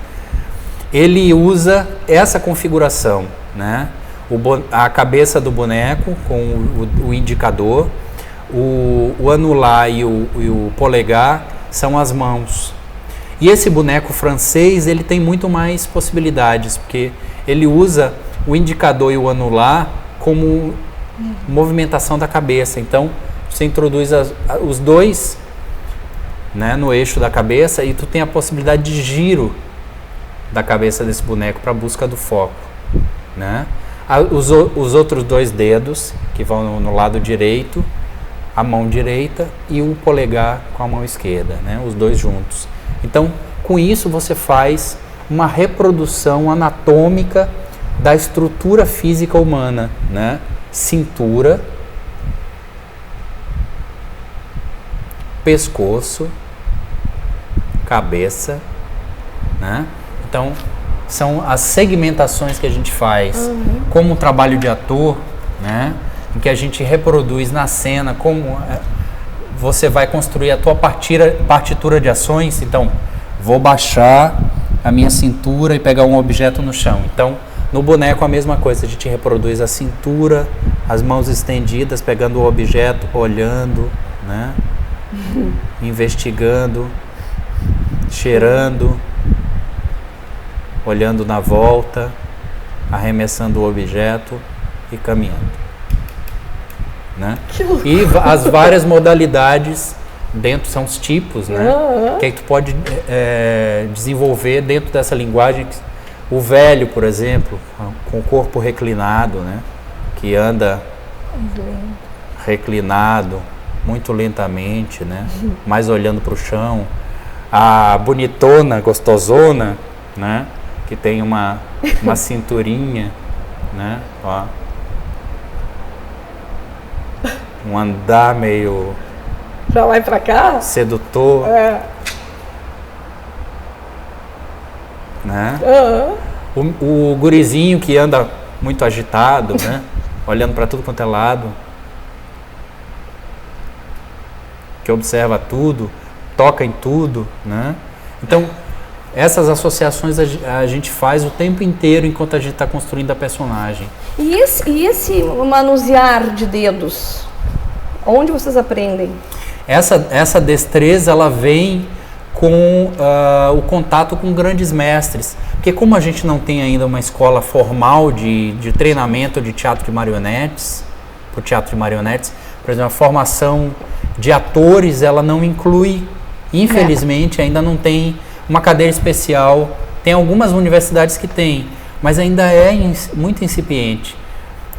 Ele usa essa configuração, né? A cabeça do boneco com o indicador, o anular e o polegar são as mãos. E esse boneco francês, ele tem muito mais possibilidades, porque ele usa o indicador e o anular como movimentação da cabeça. Então, você introduz os dois, né, no eixo da cabeça e tu tem a possibilidade de giro da cabeça desse boneco para a busca do foco, né? Os outros dois dedos, que vão no lado direito, a mão direita e o polegar com a mão esquerda, né? Os dois juntos. Então, com isso você faz uma reprodução anatômica da estrutura física humana, né? Cintura, pescoço, cabeça, né? Então, são as segmentações que a gente faz como um trabalho de ator, né? Em que a gente reproduz na cena como você vai construir a tua partitura de ações. Então, vou baixar a minha cintura e pegar um objeto no chão. Então, no boneco a mesma coisa, a gente reproduz a cintura, as mãos estendidas, pegando o objeto, olhando, né? Investigando, cheirando, olhando na volta, arremessando o objeto e caminhando, né? E as várias modalidades dentro são os tipos, né? Que aí tu pode desenvolver dentro dessa linguagem. O velho, por exemplo, com o corpo reclinado, né? Que anda reclinado muito lentamente, né? Mais olhando para o chão. A bonitona, gostosona, né? Que tem uma cinturinha, né? Ó. Um andar meio... Pra lá e pra cá? Sedutor. Né? O gurizinho que anda muito agitado, né? Olhando para tudo quanto é lado. que observa tudo, toca em tudo, né? Então, essas associações a gente faz o tempo inteiro enquanto a gente está construindo a personagem. E esse manusear de dedos, onde vocês aprendem? Essa destreza, ela vem com o contato com grandes mestres. Porque como a gente não tem ainda uma escola formal de treinamento de teatro de marionetes, para o teatro de marionetes, por exemplo, a formação de atores, ela não inclui, infelizmente, ainda não tem uma cadeira especial. Tem algumas universidades que têm, mas ainda é muito incipiente.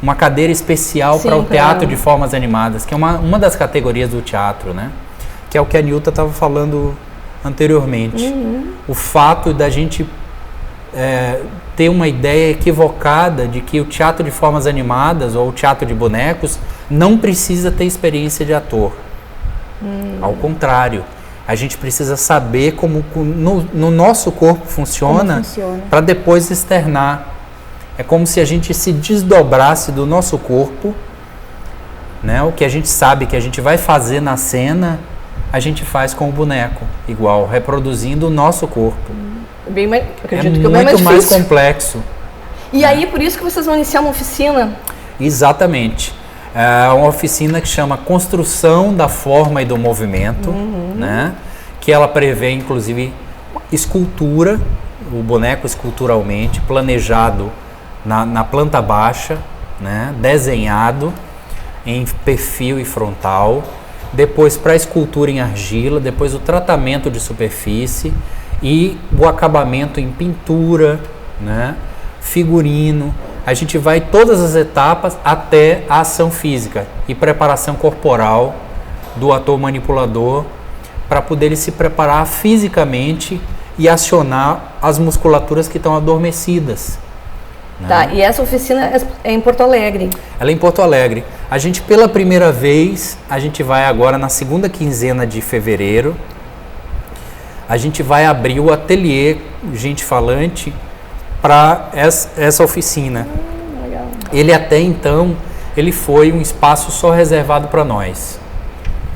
Uma cadeira especial para o teatro de formas animadas, que é uma das categorias do teatro, né? Que é o que a Nilta estava falando anteriormente. O fato da gente ter uma ideia equivocada de que o teatro de formas animadas ou o teatro de bonecos não precisa ter experiência de ator. Ao contrário, a gente precisa saber como no nosso corpo funciona para depois externar. É como se a gente se desdobrasse do nosso corpo, né? O que a gente sabe que a gente vai fazer na cena, a gente faz com o boneco, igual, reproduzindo o nosso corpo. Acredito que é muito mais complexo. E aí, por isso que vocês vão iniciar uma oficina? Exatamente. É uma oficina que chama Construção da Forma e do Movimento, né? Que ela prevê, inclusive, escultura, o boneco esculturalmente, planejado na planta baixa, né? Desenhado em perfil e frontal, depois para escultura em argila, depois o tratamento de superfície e o acabamento em pintura, né? Figurino. A gente vai todas as etapas até a ação física e preparação corporal do ator manipulador para poder ele se preparar fisicamente e acionar as musculaturas que estão adormecidas. Né? Tá, e essa oficina é em Porto Alegre? Ela é em Porto Alegre. A gente, pela primeira vez, a gente vai agora na segunda quinzena de fevereiro, a gente vai abrir o ateliê Gente Falante para essa oficina. Legal. Ele até então, ele foi um espaço só reservado para nós,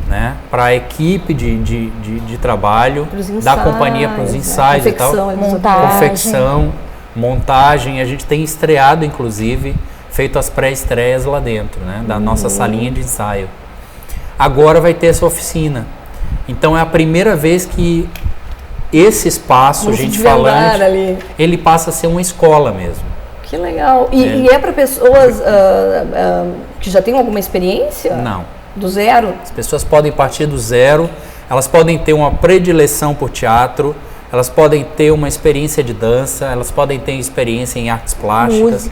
né? Para a equipe de trabalho da companhia, para os ensaios e tal, confecção, montagem. A gente tem estreado, inclusive, feito as pré-estreias lá dentro, né? Da nossa salinha de ensaio. Agora vai ter essa oficina. Então é a primeira vez que esse espaço, Gente Falante, ali, ele passa a ser uma escola mesmo. Que legal. E é para pessoas que já têm alguma experiência? Não. Do zero? As pessoas podem partir do zero, elas podem ter uma predileção por teatro, elas podem ter uma experiência de dança, elas podem ter experiência em artes plásticas,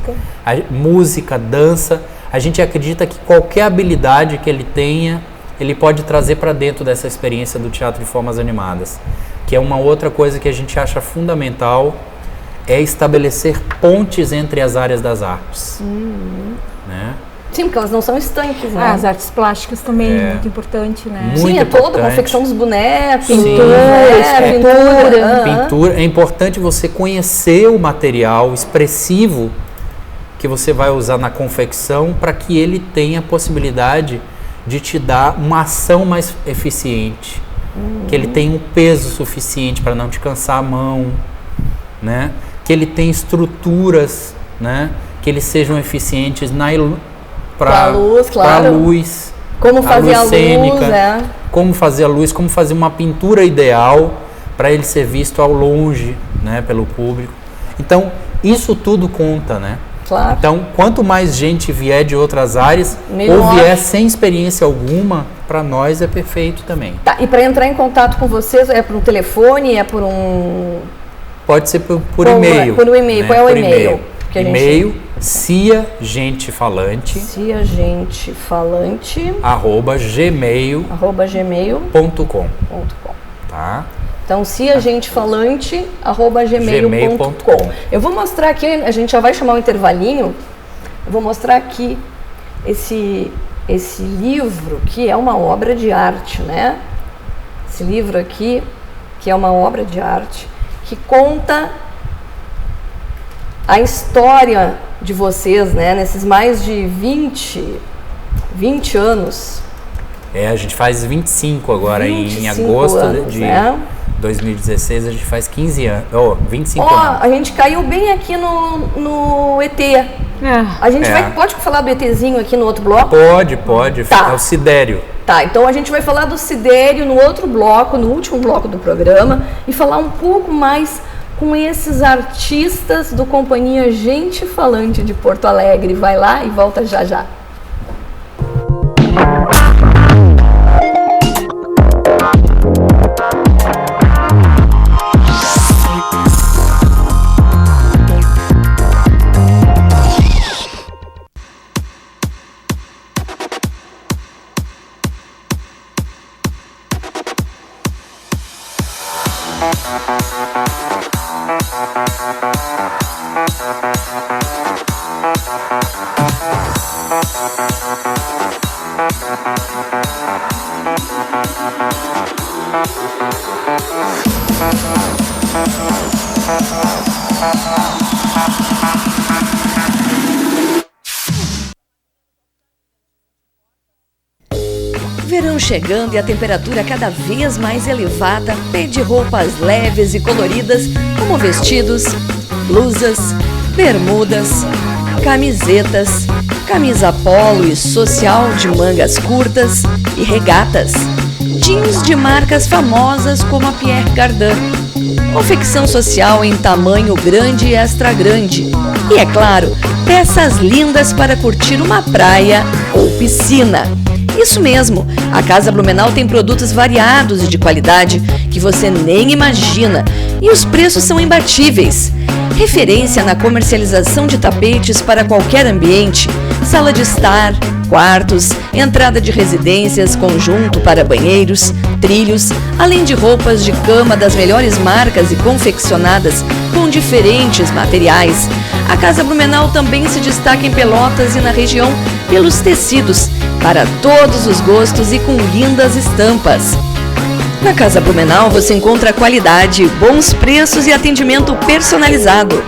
música, dança. A gente acredita que qualquer habilidade que ele tenha, ele pode trazer para dentro dessa experiência do teatro de formas animadas. Que é uma outra coisa que a gente acha fundamental, é estabelecer pontes entre as áreas das artes. Né? Sim, porque elas não são estanques, né? As artes plásticas também é muito importante, né? Sim, é toda a confecção dos bonecos, pintura. É importante você conhecer o material expressivo que você vai usar na confecção para que ele tenha a possibilidade de te dar uma ação mais eficiente. Que ele tenha um peso suficiente para não te cansar a mão, né? Que ele tenha estruturas, né? Que eles sejam eficientes para a luz, como fazer a luz cênica, como fazer a luz, como fazer uma pintura ideal para ele ser visto ao longe, né? Pelo público. Então, isso tudo conta, né? Claro. Então, quanto mais gente vier de outras áreas, melhor, ou vier sem experiência alguma, para nós é perfeito também. Tá, e para entrar em contato com vocês, é por um telefone, é por um... Pode ser por e-mail. Por um e-mail, né? Qual é o e-mail? E-mail, ciagentefalante @gmail.com. Tá? Então, ciagentefalante@gmail.com. Eu vou mostrar aqui, a gente já vai chamar um intervalinho, eu vou mostrar aqui esse livro, que é uma obra de arte, né? Esse livro aqui, que é uma obra de arte, que conta a história de vocês, né? Nesses mais de 20 anos A gente faz 25 agora, 25 em agosto anos, de né? 2016 a gente faz 15 anos, 25 Ó, anos. a gente caiu bem aqui no ET. A gente pode falar do ETzinho aqui no outro bloco? Pode. Tá. É o Sidério. Tá, então a gente vai falar do Sidério no outro bloco, no último bloco do programa, e falar um pouco mais com esses artistas do Companhia Gente Falante de Porto Alegre. Vai lá e volta já já. Verão chegando e a temperatura cada vez mais elevada pede roupas leves e coloridas como vestidos, blusas, bermudas, camisetas, camisa polo e social de mangas curtas e regatas, jeans de marcas famosas como a Pierre Cardin, confecção social em tamanho grande e extra grande e, é claro, peças lindas para curtir uma praia ou piscina. Isso mesmo, a Casa Blumenau tem produtos variados e de qualidade que você nem imagina e os preços são imbatíveis. Referência na comercialização de tapetes para qualquer ambiente, sala de estar, quartos, entrada de residências, conjunto para banheiros, trilhos, além de roupas de cama das melhores marcas e confeccionadas com diferentes materiais. A Casa Blumenau também se destaca em Pelotas e na região pelos tecidos, para todos os gostos e com lindas estampas. Na Casa Blumenau você encontra qualidade, bons preços e atendimento personalizado.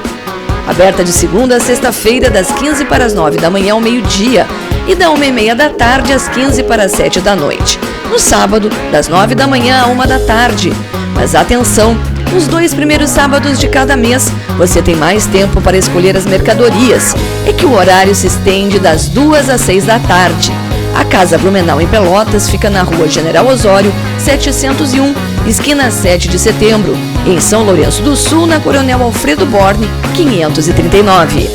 Aberta de segunda a sexta-feira, das 15 para as 9 da manhã ao meio-dia e da 1h30 da tarde às 15 para as 7 da noite. No sábado, das 9 da manhã à 1 da tarde. Mas atenção, nos 2 primeiros sábados de cada mês, você tem mais tempo para escolher as mercadorias. É que o horário se estende das 2 às 6 da tarde. A Casa Blumenau em Pelotas fica na Rua General Osório, 701, esquina 7 de setembro. Em São Lourenço do Sul, na Coronel Alfredo Borne, 539.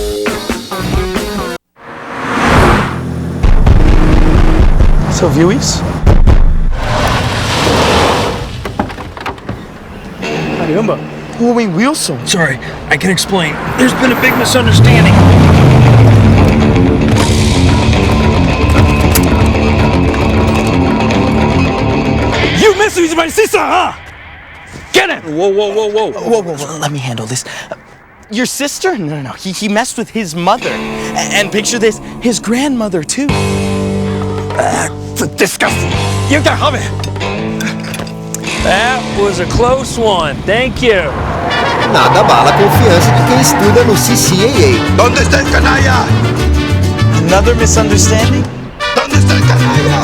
Você ouviu isso? Caramba! Owen Wilson! Sorry, I can explain. There's been a big misunderstanding. You messed with my sister, huh? Get him! Whoa, whoa, whoa, whoa. Whoa, whoa, whoa. Let me handle this. Your sister? No. He messed with his mother. And picture this, his grandmother, too. Disgusting. You got have it. That was a close one. Thank you. Nada abala a confiança de quem estuda no CCAA. ¿Dónde está el canalla? Another misunderstanding? ¿Dónde está el canalla?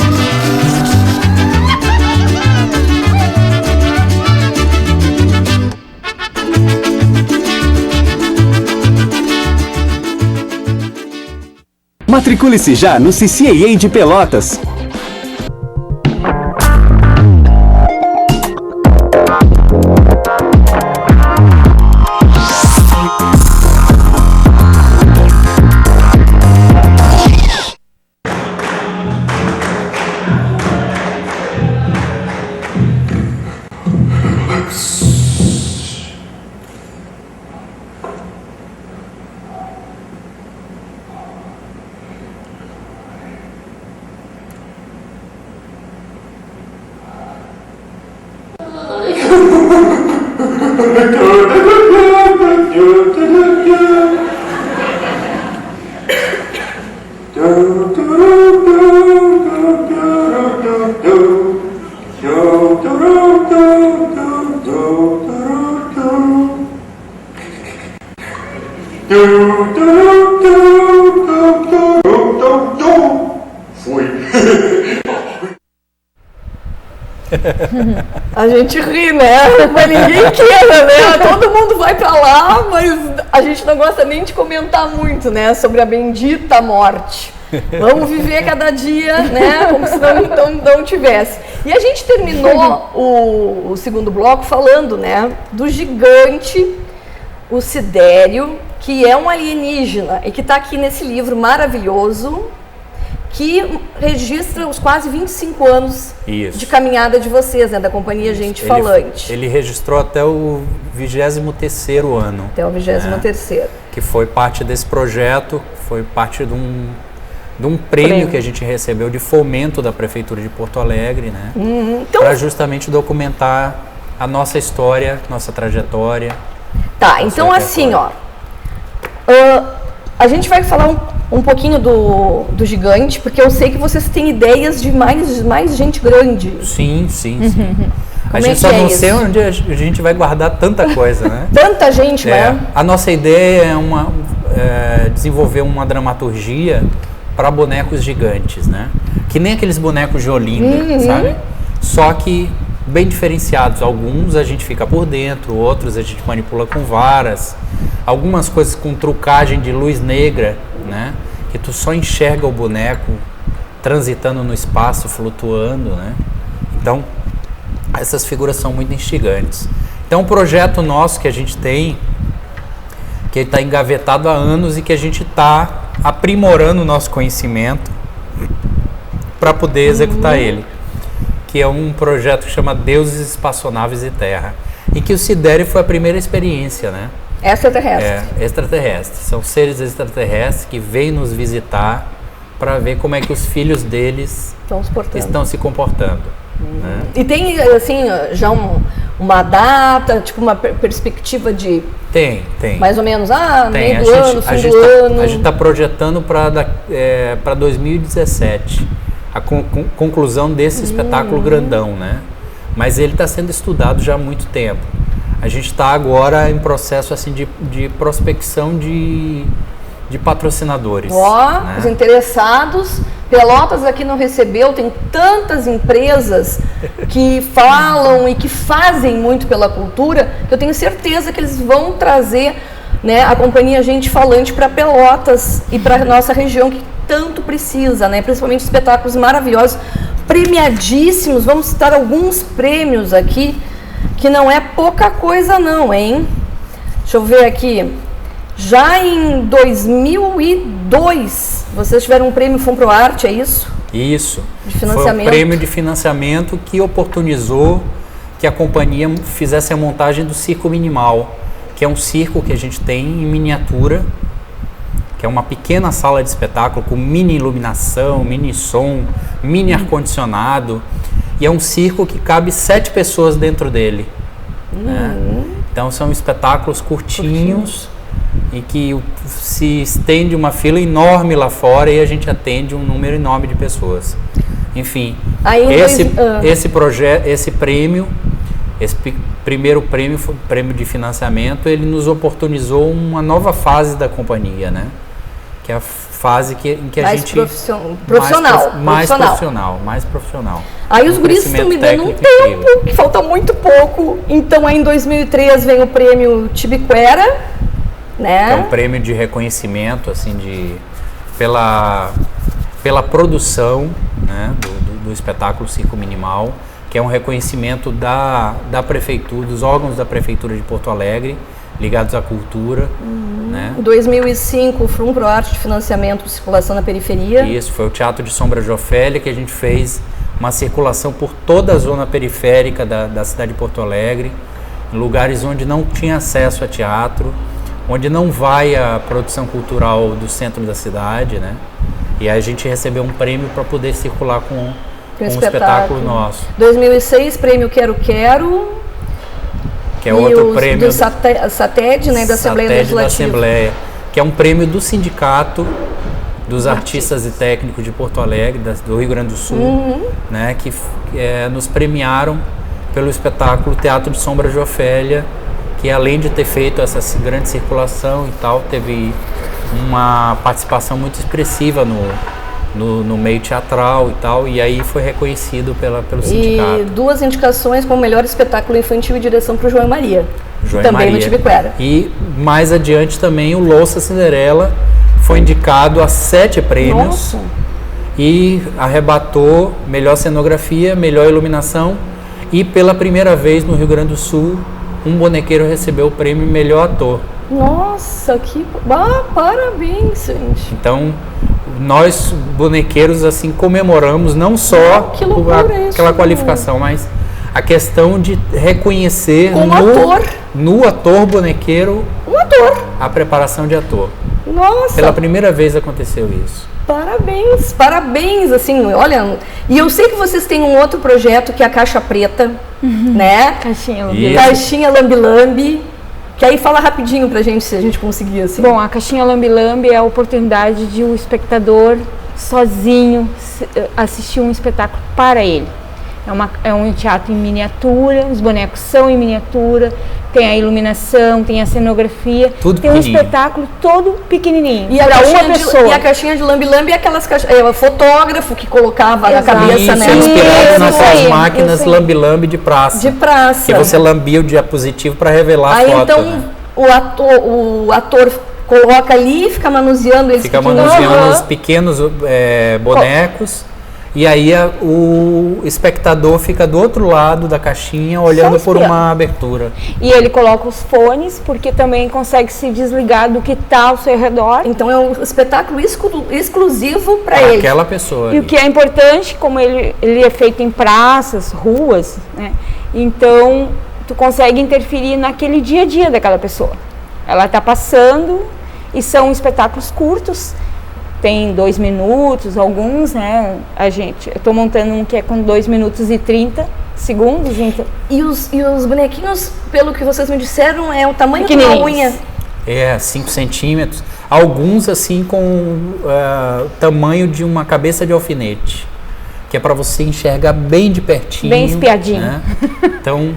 Matricule-se já no CCAA de Pelotas. A gente ri, né? Mas ninguém queira, né? Todo mundo vai pra lá, mas a gente não gosta nem de comentar muito, né? Sobre a bendita morte. Vamos viver cada dia, né? Como se não tivesse. E a gente terminou o segundo bloco falando, né? Do gigante, o Sidério, que é um alienígena e que está aqui nesse livro maravilhoso, que registra os quase 25 anos de caminhada de vocês, né, da Companhia Gente Falante. Ele registrou até o 23º ano. Até o 23º. Que foi parte desse projeto, foi parte de um prêmio que a gente recebeu de fomento da Prefeitura de Porto Alegre, né? Então, para justamente documentar a nossa história, nossa trajetória. Tá, então assim, ó, a gente vai falar um pouquinho do gigante, porque eu sei que vocês têm ideias de mais gente grande. Sim. A gente só não sei onde a gente vai guardar tanta coisa, né? Tanta gente, né? A nossa ideia é desenvolver uma dramaturgia para bonecos gigantes, né? Que nem aqueles bonecos de Olinda, sabe? Só que bem diferenciados. Alguns a gente fica por dentro, outros a gente manipula com varas. Algumas coisas com trucagem de luz negra, né? Que tu só enxerga o boneco transitando no espaço, flutuando, né? Então, essas figuras são muito instigantes. Então, um projeto nosso que a gente tem, que está engavetado há anos e que a gente está aprimorando o nosso conhecimento para poder executar ele, que é um projeto que chama Deuses, Espaçonaves e Terra, e que o Sidério foi a primeira experiência, né? Extraterrestre. Extraterrestre. São seres extraterrestres que vêm nos visitar para ver como é que os filhos deles estão se comportando. Né? E tem, assim, já uma data, tipo uma perspectiva de... Tem. Mais ou menos, tem. Meio do ano, fim do ano... A gente está projetando para 2017, a conclusão desse espetáculo grandão, né? Mas ele está sendo estudado já há muito tempo. A gente está agora em processo assim, de prospecção de patrocinadores. Né? Os interessados. Pelotas aqui não recebeu, tem tantas empresas que falam e que fazem muito pela cultura, que eu tenho certeza que eles vão trazer, né, a Companhia Gente Falante para Pelotas e para a nossa região, que tanto precisa, né? Principalmente espetáculos maravilhosos, premiadíssimos. Vamos citar alguns prêmios aqui, que não é pouca coisa não, hein? Deixa eu ver aqui. Já em 2002, vocês tiveram um prêmio FUNPROARTE, é isso? Isso. De financiamento. Foi um prêmio de financiamento que oportunizou que a companhia fizesse a montagem do Circo Minimal, que é um circo que a gente tem em miniatura, que é uma pequena sala de espetáculo com mini iluminação, mini som, mini ar-condicionado, e é um circo que cabe 7 pessoas dentro dele. Né? Então são espetáculos curtinhos e que se estende uma fila enorme lá fora e a gente atende um número enorme de pessoas. Enfim, esse projeto, esse primeiro prêmio, foi prêmio de financiamento, ele nos oportunizou uma nova fase da companhia, né? Que é a fase em que a gente... Mais profissional. Aí os guris estão me dando um tempo, que falta muito pouco. Então aí em 2003 vem o prêmio Tibiquera, né? É um prêmio de reconhecimento, assim, pela produção, né, do espetáculo Circo Minimal, que é um reconhecimento da prefeitura, dos órgãos da Prefeitura de Porto Alegre, ligados à cultura. Né? Em 2005, o FUNPROARTE de financiamento de circulação na periferia. Isso, foi o Teatro de Sombra de Ofélia, que a gente fez uma circulação por toda a zona periférica da cidade de Porto Alegre, em lugares onde não tinha acesso a teatro, onde não vai a produção cultural do centro da cidade, né? E aí a gente recebeu um prêmio para poder circular com um espetáculo nosso. 2006, prêmio Quero Quero. Que é outro prêmio do SATED, né, da Assembleia Legislativa. Assembleia, que é um prêmio do Sindicato dos Artistas e Técnicos de Porto Alegre, do Rio Grande do Sul, né, que nos premiaram pelo espetáculo Teatro de Sombra de Ofélia, que além de ter feito essa grande circulação e tal, teve uma participação muito expressiva no meio teatral e tal, e aí foi reconhecido pelo sindicato. E 2 indicações como melhor espetáculo infantil e direção para o João e Maria, também no Tibiquera. E mais adiante também o Louça Cinderela foi indicado a 7 prêmios. Nossa. E arrebatou melhor cenografia, melhor iluminação, e pela primeira vez no Rio Grande do Sul um bonequeiro recebeu o prêmio melhor ator. Nossa, que parabéns, gente. Então nós bonequeiros assim comemoramos não só aquela qualificação, mas a questão de reconhecer no ator bonequeiro a preparação de ator. Nossa. Pela primeira vez aconteceu isso. Parabéns, assim, olha, e eu sei que vocês têm um outro projeto que é a Caixa Preta, né? Caixinha Lambi-Lambi, que aí fala rapidinho pra gente, se a gente conseguir, assim. Bom, a Caixinha Lambi-Lambi é a oportunidade de o espectador sozinho assistir um espetáculo para ele. É um teatro em miniatura, os bonecos são em miniatura, tem a iluminação, tem a cenografia, tem um espetáculo todo pequenininho. E a caixinha de Lambi-Lambi é aquelas caixinhas, o fotógrafo que colocava na cabeça, né? Inspirado naquelas máquinas Lambi-Lambi de praça. Que você lambia o diapositivo para revelar a foto. Então, né? o ator coloca ali, fica manuseando eles. Fica manuseando os pequenos bonecos. E aí o espectador fica do outro lado da caixinha olhando por uma abertura. E ele coloca os fones, porque também consegue se desligar do que está ao seu redor. Então é um espetáculo exclusivo para ele. Aquela pessoa. E o que é importante, como ele é feito em praças, ruas, né? Então tu consegue interferir naquele dia a dia daquela pessoa. Ela está passando e são espetáculos curtos. Tem 2 minutos, alguns, né? Eu estou montando um que é com 2 minutos e 30 segundos. Então. E os bonequinhos, pelo que vocês me disseram, é o tamanho de uma unha? 5 centímetros. Alguns, assim, com o tamanho de uma cabeça de alfinete. Que é para você enxergar bem de pertinho. Bem espiadinho. Né? Então...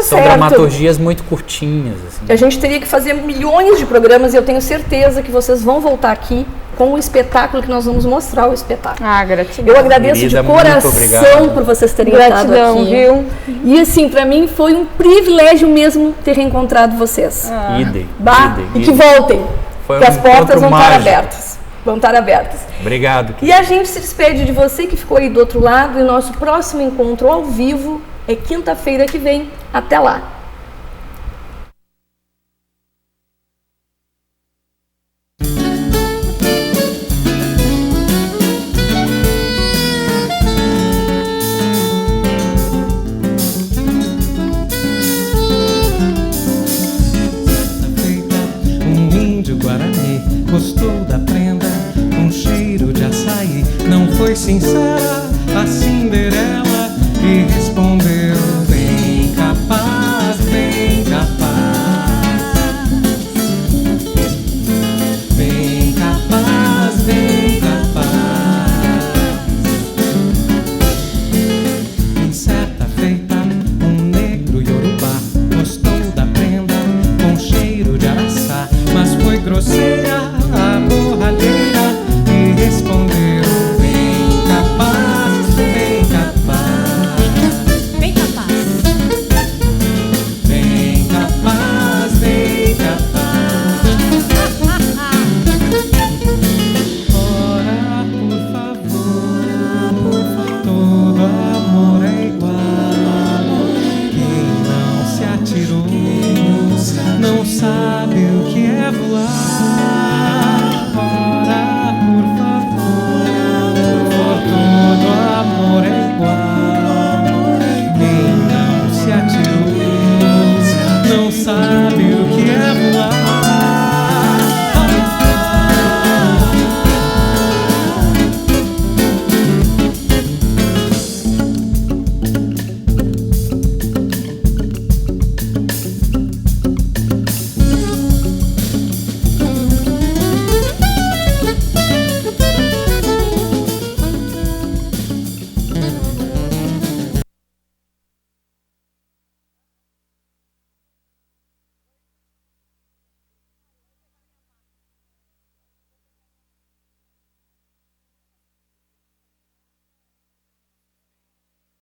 São dramaturgias muito curtinhas. Assim. A gente teria que fazer milhões de programas e eu tenho certeza que vocês vão voltar aqui com o espetáculo que nós vamos mostrar o espetáculo. Gratidão. Eu agradeço de coração por vocês terem estado aqui. Viu? E assim, para mim foi um privilégio mesmo ter reencontrado vocês. Idem. E que voltem, que as portas vão estar abertas. Vão estar abertas. Obrigado. E a gente se despede de você que ficou aí do outro lado e o nosso próximo encontro ao vivo é quinta-feira que vem. Até lá! Um índio guarani gostou da prenda com cheiro de açaí. Não foi sincera a Cinderela e respondeu: bem capaz, bem capaz, bem capaz, bem capaz. Em certa feita, um negro iorubá gostou da prenda com cheiro de araçá, mas foi grosseira a borralheira e respondeu: bem capaz, bem capaz. Não sabe o que é voar.